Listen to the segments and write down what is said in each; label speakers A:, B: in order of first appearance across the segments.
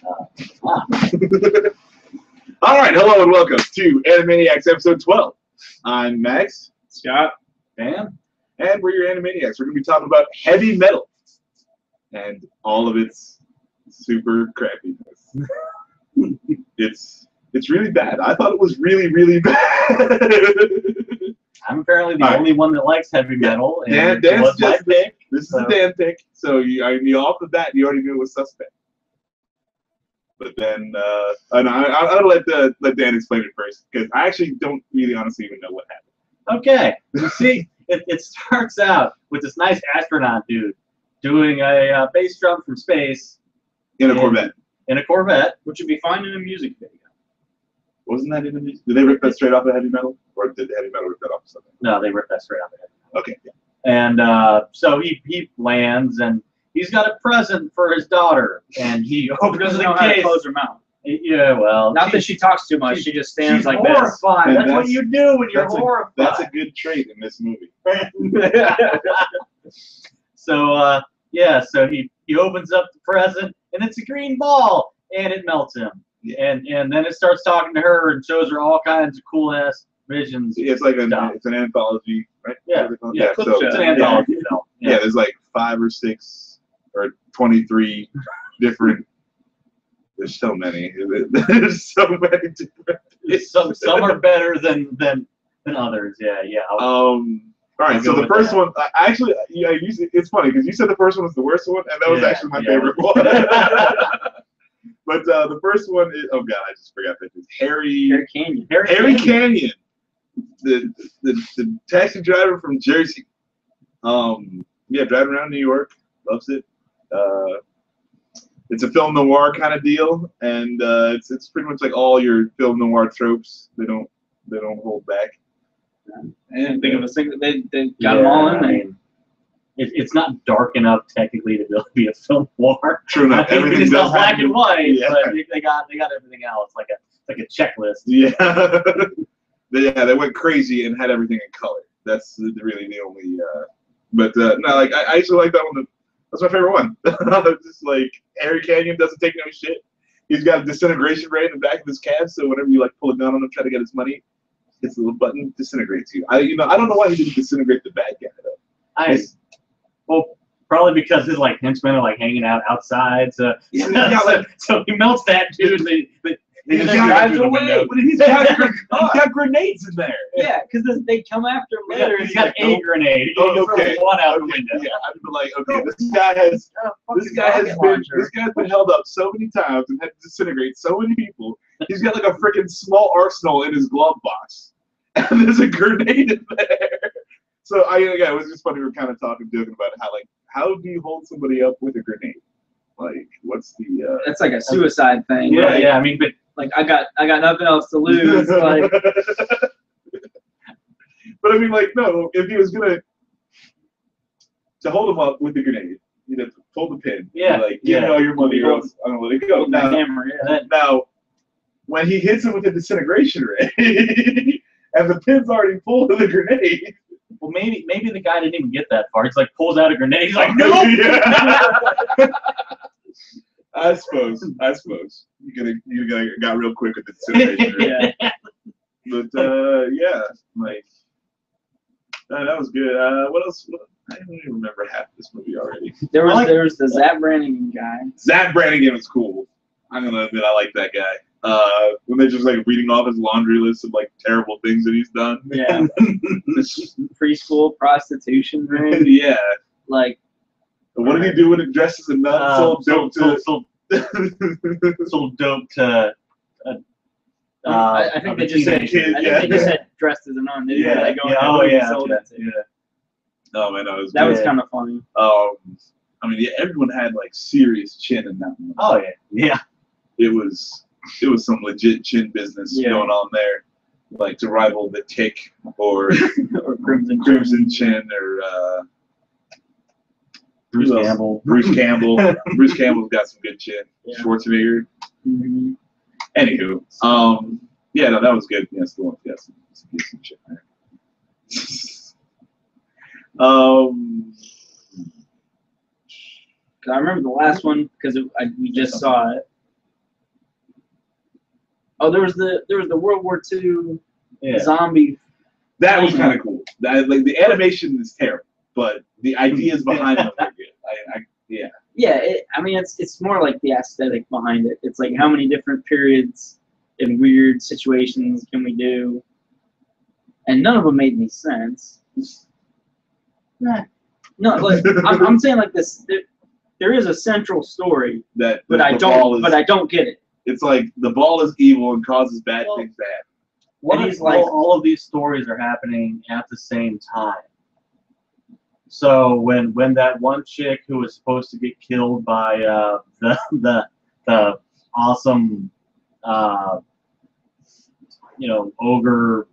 A: All right, hello and welcome to Anime-Niacs episode 12. I'm Max,
B: Scott,
A: Dan, and we're your Anime-Niacs. We're going to be talking about heavy metal and all of its super crappiness. It's really bad. I thought it was really, really bad.
C: I'm apparently the only one that likes heavy metal. And
A: Dan's
C: my pick.
A: This is a Dan pick, so you off the bat, you already knew it was suspect. But then, I'll let Dan explain it first, because I actually don't really honestly even know what happened.
C: Okay, you see, it starts out with this nice astronaut dude doing a bass drum from space.
A: In a Corvette.
C: In a Corvette.
B: which would be fine in a music video.
A: Wasn't that in the music? Did they rip that straight off of heavy metal? Or did heavy metal rip that off of something?
C: No, they ripped that straight off of it.
A: Okay. Yeah.
C: And so he lands, and he's got a present for his daughter, and he opens the
B: How to
C: case.
B: close her mouth.
C: Yeah, well,
B: Not that she talks too much. She just stands
C: she's
B: like
C: horrified.
A: And
C: That's what you do when you're horrified.
A: That's a good trait in this movie.
C: So so he opens up the present, and it's a green ball, and it melts him.
A: Yeah.
C: And then it starts talking to her and shows her all kinds of cool ass visions.
A: It's like it's an anthology, right?
C: Yeah.
A: Yeah.
C: So
A: So
C: it's an anthology film.
A: yeah, there's like 5 or 6 or 23 different. There's so many. There's so many different.
C: Some are better than others. Yeah.
A: All right, so the first one, actually, it's funny because you said the first one was the worst one, and that was actually my favorite one. But the first one is, oh god, I just forgot that. It's Harry
B: Canyon.
A: Harry Canyon, the taxi driver from Jersey. Yeah, driving around New York, loves it. It's a film noir kind of deal, and it's pretty much like all your film noir tropes. They don't hold back.
B: I didn't think of a single. They got them all in there.
C: I mean, it's not dark enough technically to be a film noir.
A: True enough,
C: I mean,
A: everything
C: it's
A: does
C: not black
A: have
C: and white,
A: yeah.
C: but they got everything else, like a checklist.
A: Yeah, they went crazy and had everything in color. That's really the only. But no, like I actually like that one. That's my favorite one. Just like Harry Canyon doesn't take no shit. He's got a disintegration ray in the back of his cab, so whenever you like pull a gun on him, try to get his money, hits the little button, disintegrates you. I don't know why he didn't disintegrate the bad guy though.
C: Well, probably because his like henchmen are like hanging out outside, so
A: Yeah,
C: so he melts that dude.
A: He's
C: drives away.
A: He's got grenades in there.
B: Yeah, because they come after him later.
C: He's got a grenade. He
A: Oh,
C: can
A: okay.
C: throw one out the window.
A: Yeah, I'd be like, okay, this guy's been held up so many times and had to disintegrate so many people. He's got like a freaking small arsenal in his glove box, and there's a grenade in there. So it was just funny. We were kind of joking about how do you hold somebody up with a grenade? Like, what's the?
B: That's like a suicide thing.
C: Yeah,
B: right?
C: yeah. I mean, but
B: Like I got nothing else to lose. Like
A: But I mean, like, no, if he was to hold him up with the grenade, you'd have to pull the pin.
C: Yeah,
A: Like, give me all your money, or else I'm gonna let it go.
B: the hammer. Yeah.
A: Now, when he hits him with the disintegration ray, and the pin's already pulled to the grenade.
C: well, maybe the guy didn't even get that far. He's like pulls out a grenade. He's like,
A: no.
C: no.
A: I suppose you got real quick with the disintegration ray.
B: Yeah.
A: But yeah, like that was good. What else? I don't even remember half this movie already.
B: There was the Zach Brannigan guy.
A: Zach Brannigan was cool. I'm gonna admit I like that guy. When they're just like reading off his laundry list of like terrible things that he's done.
B: Yeah. Preschool prostitution ring.
A: Yeah.
B: Like.
A: What did he do when it dresses a nut? Sold dope
C: to.
B: I think they just said
A: kid,
B: I think they just said dressed as a nun. They didn't like go into who he sold it to.
A: Oh man, that was
B: That was kind of funny.
A: I mean, yeah, everyone had like serious chin in that one.
C: Oh yeah.
A: It was some legit chin business going on there, like to rival the Tick or
B: or
A: Crimson Chin or
C: Bruce Campbell.
A: Bruce Campbell's got some good chin.
B: Yeah.
A: Schwarzenegger.
B: Mm-hmm.
A: Anywho, yeah, no, that was good. Yeah, still got some decent shit there.
B: I remember the last one because we just saw it. Oh, there was the World War II zombie.
A: That was kind of cool. Like the animation is terrible, but the ideas behind it are good. Yeah.
B: Yeah, I mean, it's more like the aesthetic behind it. It's like how many different periods and weird situations can we do, and none of them made any sense. Nah. No, like I'm saying like this. There is a central story
A: but
B: I don't get it.
A: It's like the ball is evil and causes bad things to happen.
C: What if all of these stories are happening at the same time? So when that one chick who was supposed to get killed by the awesome ogre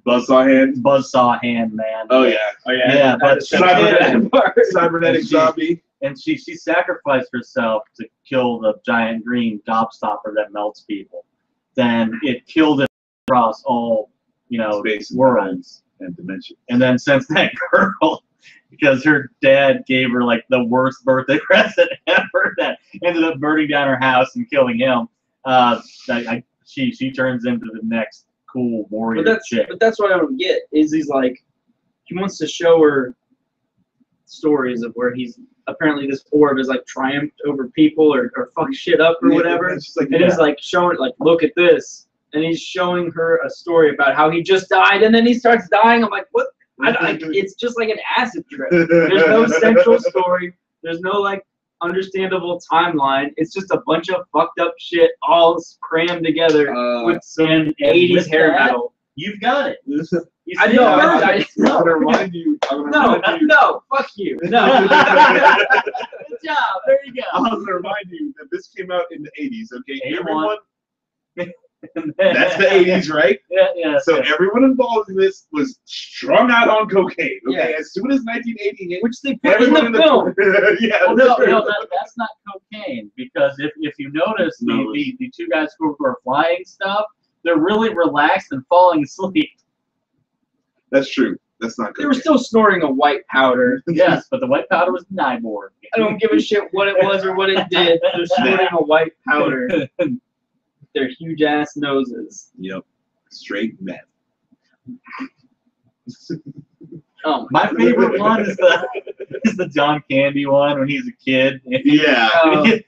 C: buzzsaw hand man.
A: Oh yeah.
C: But
A: cybernetic zombie.
C: And she sacrificed herself to kill the giant green gobstopper that melts people. Then it killed it across all
A: space
C: worlds
A: and dimensions.
C: And then since that girl, because her dad gave her like the worst birthday present ever, that ended up burning down her house and killing him, she turns into the next cool warrior chick.
B: But that's what I don't get. Is he wants to show her stories of where he's apparently this orb is like triumphed over people or fuck shit up or whatever. He's like showing like, look at this, and he's showing her a story about how he just died, and then he starts dying. I'm like, what? It's just like an acid trip. There's no central story. There's no like understandable timeline. It's just a bunch of fucked up shit all crammed together with some 80s hair metal.
C: You've got it.
B: I know. I'm
A: gonna remind you.
B: No, fuck you. No. Good job. There you go.
A: I'm gonna remind you that this came out in the 80s. Okay,
C: everyone.
A: That's the 80s, right?
C: Yeah.
A: So everyone involved in this was strung out on cocaine. Okay, as soon as 1980 hit,
B: which they put in the film.
C: No, that's not cocaine, because if you notice the two guys who are flying stuff, they're really relaxed and falling asleep.
A: That's true. That's not cocaine.
B: They were still snorting a white powder.
C: Yes, but the white powder was Nyborg.
B: I don't give a shit what it was or what it did. They're snorting a white powder. Their huge ass noses.
A: Yep. Straight meth.
B: Oh,
C: my favorite one is the John Candy one when he's a kid.
A: Yeah.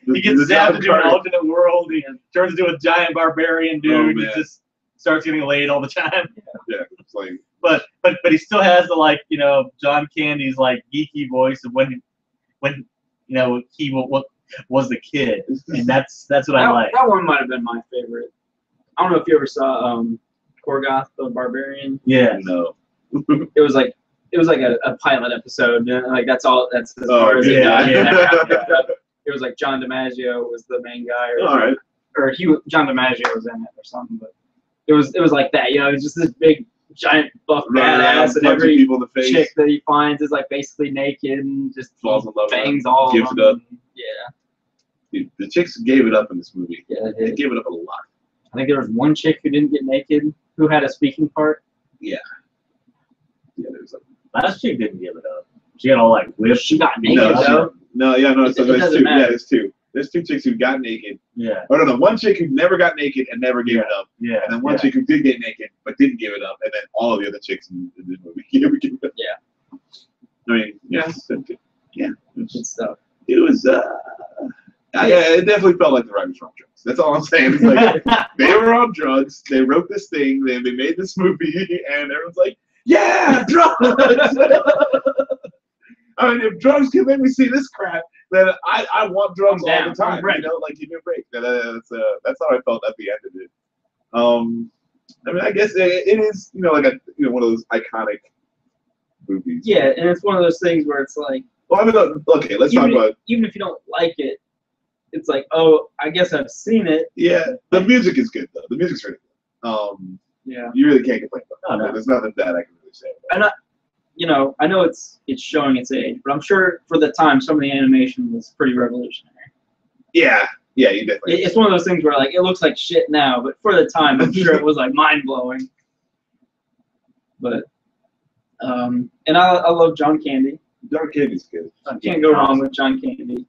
C: He gets zapped into an alternate world. He turns into a giant barbarian dude. He just starts getting laid all the time.
A: Yeah. It's like.
C: But he still has the John Candy's like geeky voice of when he was the kid, and that's what I like.
B: That one might have been my favorite. I don't know if you ever saw Korgoth the Barbarian.
C: Yeah.
A: No.
B: It was like a pilot episode. Like that's as far as it got. It was like John DiMaggio was the main guy, or John DiMaggio was in it or something. But it was like that. It was just this big giant buff badass, and every chick that he finds is like basically naked and just
A: falls in love,
B: bangs all
A: gives
B: of
A: it
B: them.
A: up.
B: Yeah.
A: Dude, the chicks gave it up in this movie.
B: Yeah,
A: they gave it up a lot.
B: I think there was one chick who didn't get naked who had a speaking part.
A: Yeah. Yeah, there's
C: last chick didn't give it up. She got all like whipped.
B: She got naked though.
A: So there's two. Yeah, there's two. There's two chicks who got naked.
C: Yeah.
A: Oh no, one chick who never got naked and never gave it up.
C: Yeah.
A: And then one chick who did get naked but didn't give it up, and then all of the other chicks in the movie gave it up.
B: Yeah.
A: I mean, yeah.
B: Good stuff.
A: It was. It definitely felt like the writers were on drugs. That's all I'm saying. It's like they were on drugs. They wrote this thing. They made this movie, and everyone's like, "Yeah, drugs." I mean, if drugs can make me see this crap, then I want drugs all the time. Right. Like give me a break. That's how I felt at the end of it. I mean, I guess it is, like one of those iconic movies.
B: Yeah, and it's one of those things where it's like,
A: well, I mean, okay, let's talk about.
B: Even if you don't like it, it's like, oh, I guess I've seen it.
A: Yeah, the music is good though. The music's really good.
B: Yeah.
A: You really can't complain about it.
B: No.
A: There's nothing bad I can really say about it.
B: I know it's showing its age, but I'm sure for the time some of the animation was pretty revolutionary.
A: Yeah, you definitely.
B: It's one of those things where like it looks like shit now, but for the time I'm sure it was like mind blowing. But and I love John Candy.
A: John Candy's good.
B: Can't go wrong with John Candy.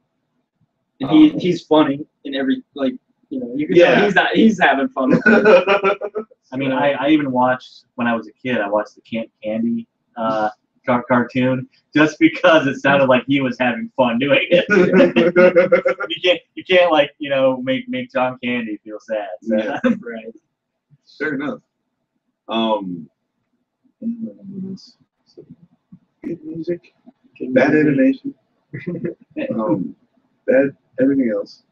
B: And he's funny in every you know, you can tell he's having fun with it.
C: I mean, I even watched, when I was a kid, I watched the Camp Candy cartoon just because it sounded like he was having fun doing it. you can't like, you know, make John Candy feel sad. So.
A: Yeah.
B: Right.
A: Fair enough. Good music, bad animation, bad everything else.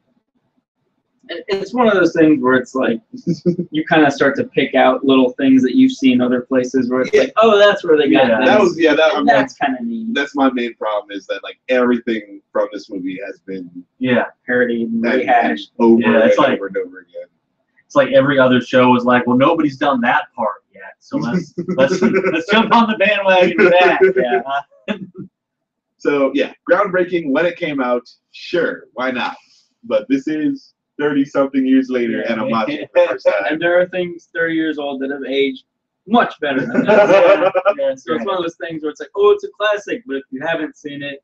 B: It's one of those things where it's like you kind of start to pick out little things that you've seen other places where it's like, oh, that's where they got this. That's kind of neat.
A: That's my main problem is that like everything from this movie has been
B: parodied and rehashed
A: over and over and over again.
C: It's like every other show was like, well, nobody's done that part yet, so let's jump on the bandwagon for that. Yeah.
A: So yeah, groundbreaking when it came out, sure, why not? But this is 30-something years later, and I'm watching it for the first time.
B: And there are things 30 years old that have aged much better than that. So it's one of those things where it's like, oh, it's a classic, but if you haven't seen it,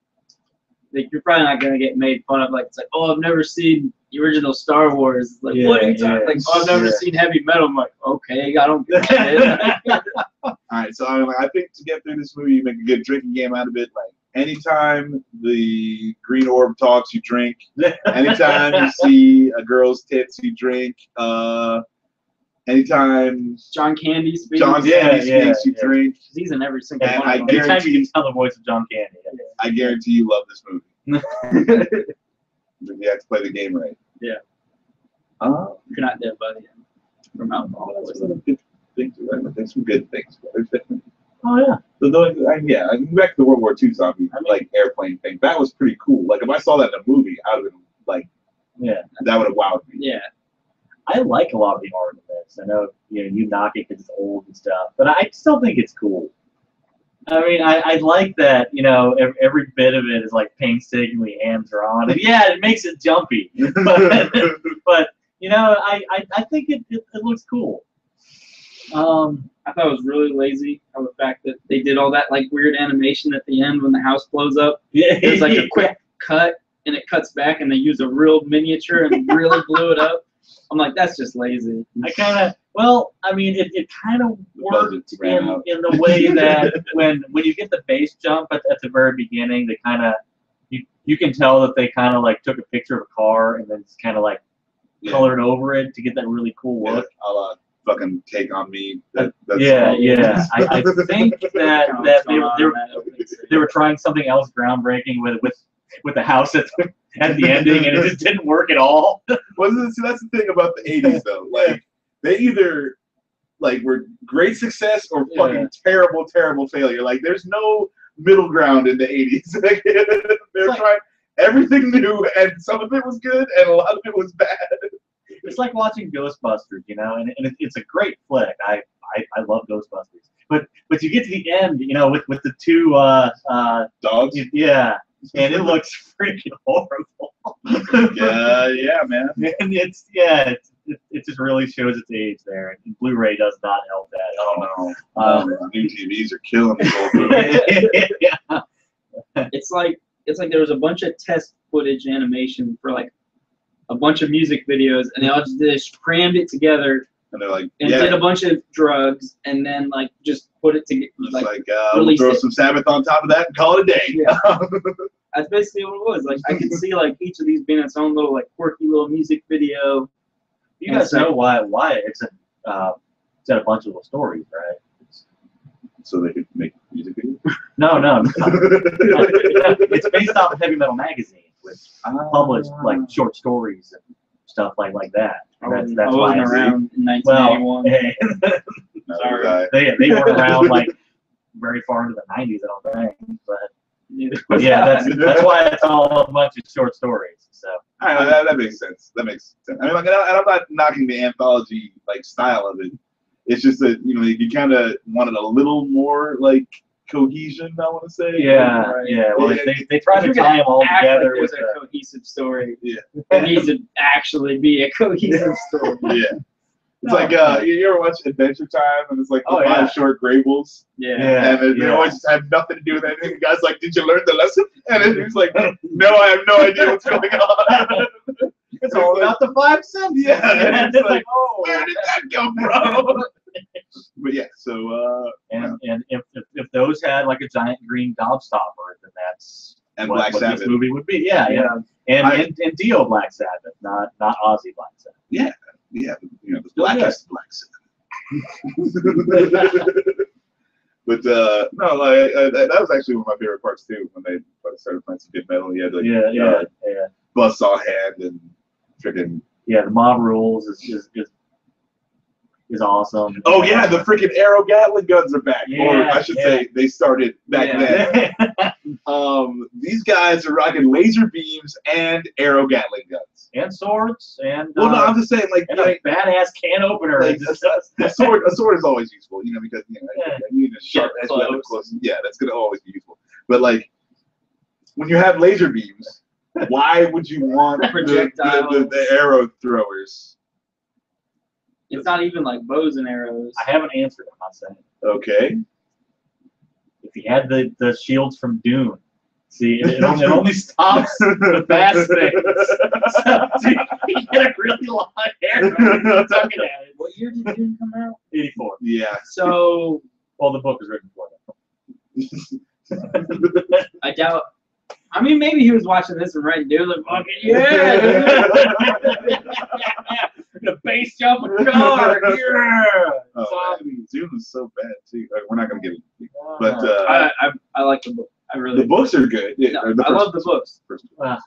B: like you're probably not gonna get made fun of. Like it's like, oh, I've never seen the original Star Wars. Like, what are you talking? Like, oh, I've never seen heavy metal. I'm like, okay, I don't get it.
A: All right, so I think to get through this movie, you make a good drinking game out of it. Like anytime the green orb talks, you drink. Anytime you see a girl's tits, you drink. Anytime
B: John Candy speaks,
A: you drink.
B: He's in every single one.
C: Anytime you can tell the voice of John Candy.
A: I guarantee you love this movie. You have to play the game right.
B: Yeah. You're not dead by the end from alcohol.
A: That's one of the good things. There's some good things. There's definitely.
C: Oh yeah.
A: Back to the World War II zombie like airplane thing. That was pretty cool. Like if I saw that in a movie, I would have been like, that would have wowed me.
B: Yeah.
C: I like a lot of the art in this. I know you knock it because it's old and stuff, but I still think it's cool. I mean, I like that, every bit of it is like painstakingly hand drawn. And yeah, it makes it jumpy. But I think it looks cool.
B: I thought it was really lazy how the fact that they did all that like weird animation at the end when the house blows up.
C: Yeah.
B: There's like a quick cut and it cuts back and they use a real miniature and really blew it up. I'm like, that's just lazy.
C: It kind of worked in the way that when you get the base jump at the very beginning, they kind of you can tell that they kind of like took a picture of a car and then just kind of like colored over it to get that really cool look.
A: I'll fucking Take On Me.
C: I think that they were trying something else groundbreaking with the house at the ending, and it just didn't work at all.
A: See, that's the thing about the 80s, though. Like, they either were great success or fucking terrible, terrible failure. Like, there's no middle ground in the 80s. They're trying everything new, and some of it was good, and a lot of it was bad.
C: It's like watching Ghostbusters, and it's a great flick. I love Ghostbusters, but you get to the end, with the two
A: dogs.
C: Yeah. And it looks freaking horrible.
A: Yeah, man.
C: And it just really shows its age there. And Blu-ray does not help that.
A: Oh no. New TVs are killing this whole movie.
B: It's like there was a bunch of test footage animation for like a bunch of music videos, and they just crammed it together.
A: And they're like,
B: did a bunch of drugs, and then like just put it together.
A: We'll throw some Sabbath on top of that and call it a day.
B: Yeah. That's basically what it was. Like I could see like each of these being its own little like quirky little music video.
C: You guys know why it's a bunch of little stories, right?
A: So they could make music videos?
C: No. It's based off of Heavy Metal Magazine, which published like short stories and stuff like that. That's
B: I wasn't around in 1981.
C: Well, sorry, they weren't around like very far into the 90s, I don't think. But yeah, that's why it's all a bunch of short stories. So
A: that makes sense. I mean, like, and I'm not knocking the anthology style of it. It's just that you kind of wanted a little more cohesion, I want to say.
C: Yeah, yeah. Well, they try to tie them all together with
B: a cohesive story.
A: Yeah,
B: it needs to actually be a cohesive story.
A: Yeah. It's you ever watch Adventure Time, and it's like the 5 short Graybles?
B: Yeah.
A: And they always just have nothing to do with anything. The guy's like, "Did you learn the lesson?" And then he's like, "No, I have no idea what's going on."
C: It's all about the 5 cents.
A: Yeah,
C: It's like, oh,
A: where did that come from? But yeah, so
C: and if those had like a giant green gobstopper, then that's
A: and
C: what,
A: Black
C: what
A: Sabbath.
C: this movie would be. Yeah. And Dio Black Sabbath, not Ozzy Black Sabbath.
A: Yeah, you know, the blackest Black Sabbath. But no, like that was actually one of my favorite parts too. When they started playing some good metal, he had like bus on hand and freaking
C: the Mob Rules is awesome.
A: Oh yeah, the freaking Arrow Gatling guns are back, or I should say they started back then. These guys are rocking laser beams and Arrow Gatling guns
C: and swords and
A: well, no, I'm just saying like
C: and a badass can opener.
A: Like, a sword is always useful, you know, because you need a sharp edge weapon close. Yeah, that's gonna always be useful. But like when you have laser beams, why would you want the arrow throwers?
B: It's not even like bows and arrows.
C: I haven't answered. I'm not saying.
A: Okay.
C: If he had the shields from Dune, see, it only stops the fast things. So, he had a really long arrow. Tugging at it.
B: What year did Dune come out?
C: 84.
A: Yeah.
B: So,
C: well, the book was written before
B: that. I doubt. I mean, maybe he was watching this and writing Dune like, fucking yeah. The base jump a car, yeah.
A: Dune was so bad too. We're not gonna get it, but
B: I like the book. I really.
A: The books are good.
B: No, I love the books. But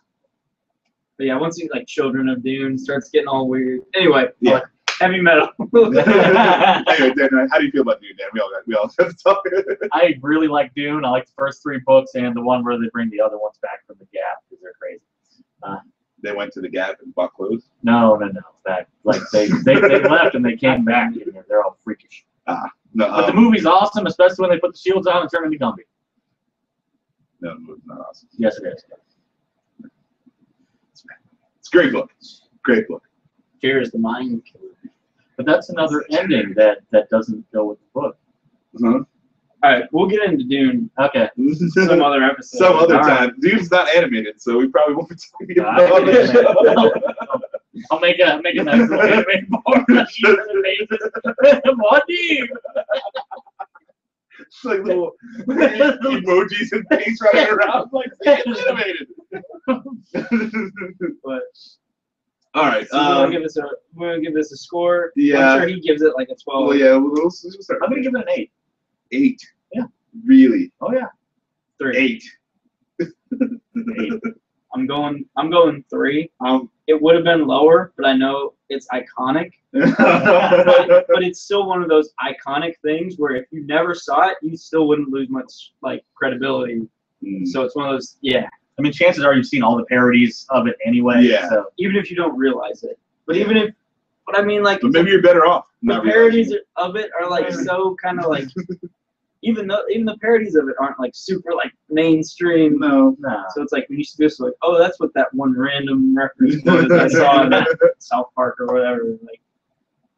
B: yeah, once you like Children of Dune starts getting all weird. Anyway,
A: yeah.
B: Heavy metal.
A: Anyway, Dan, how do you feel about Dune, Dan? We all have to talk.
C: I really like Dune. I like the first 3 books and the one where they bring the other ones back from the Gap because they're crazy.
A: They went to the Gap and bought clothes?
C: No. That like they left and they came back and they're all freakish.
A: No,
C: but the movie's awesome, especially when they put the shields on and turn into Gumby.
A: No, the movie's not awesome.
C: Yes, it is.
A: It's a great book. Great book.
B: Fear is the mind killer.
C: But that's another ending that doesn't go with the book.
A: Uh-huh.
B: All right, we'll get into Dune.
C: Okay.
B: Some other episode.
A: Some other time. Right. Dune's not animated, so we probably won't be talking about it.
C: I'll make a nice little animated board.
A: It's like little emojis and things running around. Like, it's animated.
B: But
A: all right.
B: So we're gonna give this a score.
A: Yeah.
B: I'm sure he gives it like a 12.
A: Well, yeah. We'll start.
C: I'm gonna give it an 8.
A: 8.
C: Yeah.
A: Really?
C: Oh yeah.
B: 3.
A: 8.
C: 8.
B: I'm going 3. It would have been lower, but I know it's iconic. but it's still one of those iconic things where if you never saw it, you still wouldn't lose much like credibility. So it's one of those, yeah.
C: I mean, chances are you've seen all the parodies of it anyway.
A: Yeah.
B: So even if you don't realize it, but I mean, like,
A: but maybe you're better off.
B: The parodies of it are like so kind of like. Even the parodies of it aren't like super like mainstream.
A: No.
B: So it's like when you see this, like, oh, that's what that one random reference was I saw in South Park or whatever. Like,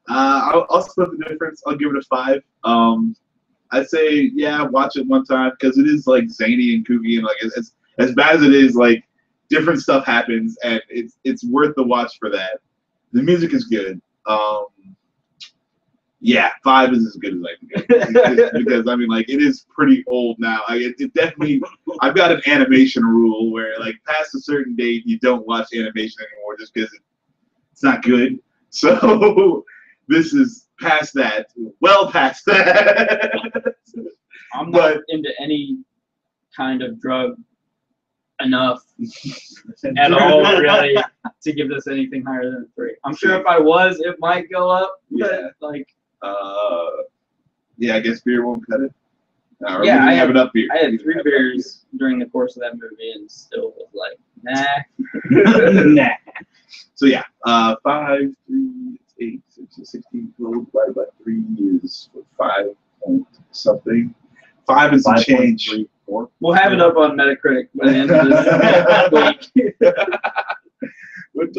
A: I'll split the difference. I'll give it a 5. I'd say watch it one time because it is like zany and kooky and like it's as bad as it is. Like different stuff happens and it's worth the watch for that. The music is good. 5 is as good as I can get because I mean, like, it is pretty old now. It definitely. I've got an animation rule where, like, past a certain date, you don't watch animation anymore just because it's not good. So this is past that, well past that.
B: I'm not into any kind of drug enough at all, really, to give this anything higher than a 3. I'm sure if I was, it might go up.
A: Yeah.
B: But, like.
A: I guess beer won't cut it.
B: I
A: have enough beer.
B: I had 3 beers during the course of that movie and still was like, nah.
C: Nah.
A: So 5, 3, 8, 6, 16, 12 divided by 3 is 5 point something. 5 is a change.
C: 3, 4.
B: We'll have it up on Metacritic by the end of this week.
A: But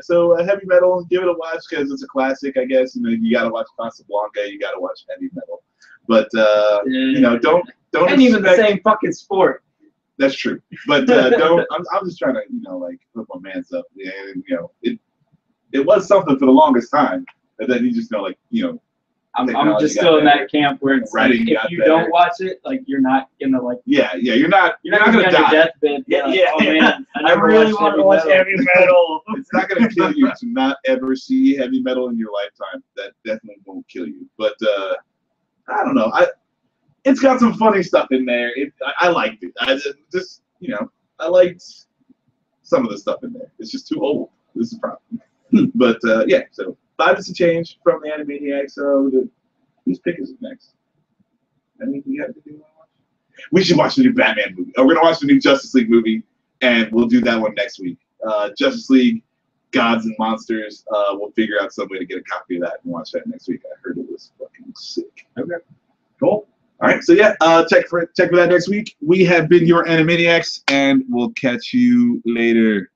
A: so Heavy Metal, give it a watch because it's a classic. I guess you gotta watch Casablanca, you gotta watch Heavy Metal. But don't.
B: And even the same fucking sport.
A: That's true. But don't. I'm just trying to like put my mans up, and it was something for the longest time, and then you just know, like, you know,
B: I'm
A: technology
B: just
A: got
B: still in
A: better.
B: that camp where it's like,
A: Writing
B: if
A: got
B: you
A: better.
B: don't watch it, like you're not gonna like.
A: Yeah, you're not
B: Gonna
A: gonna
B: be on
A: die.
B: your deathbed.
C: Yeah,
B: Like,
C: yeah.
B: oh man,
C: I
B: never
C: really
B: watched
C: want to watch heavy metal.
A: It's not gonna kill you to not ever see heavy metal in your lifetime. That definitely won't kill you. But I don't know. It's got some funny stuff in there. I liked it. I just, you know, I liked some of the stuff in there. It's just too old. This is the problem. But yeah, so 5 is a change from the Anime-Niacs. So whose pick is it next? Anything we have to do? We should watch the new Batman movie. We're gonna watch the new Justice League movie, and we'll do that one next week. Justice League, Gods and Monsters. We'll figure out some way to get a copy of that and watch that next week. I heard it was fucking sick. Okay, cool. All right, so yeah, check for that next week. We have been your Anime-Niacs, and we'll catch you later.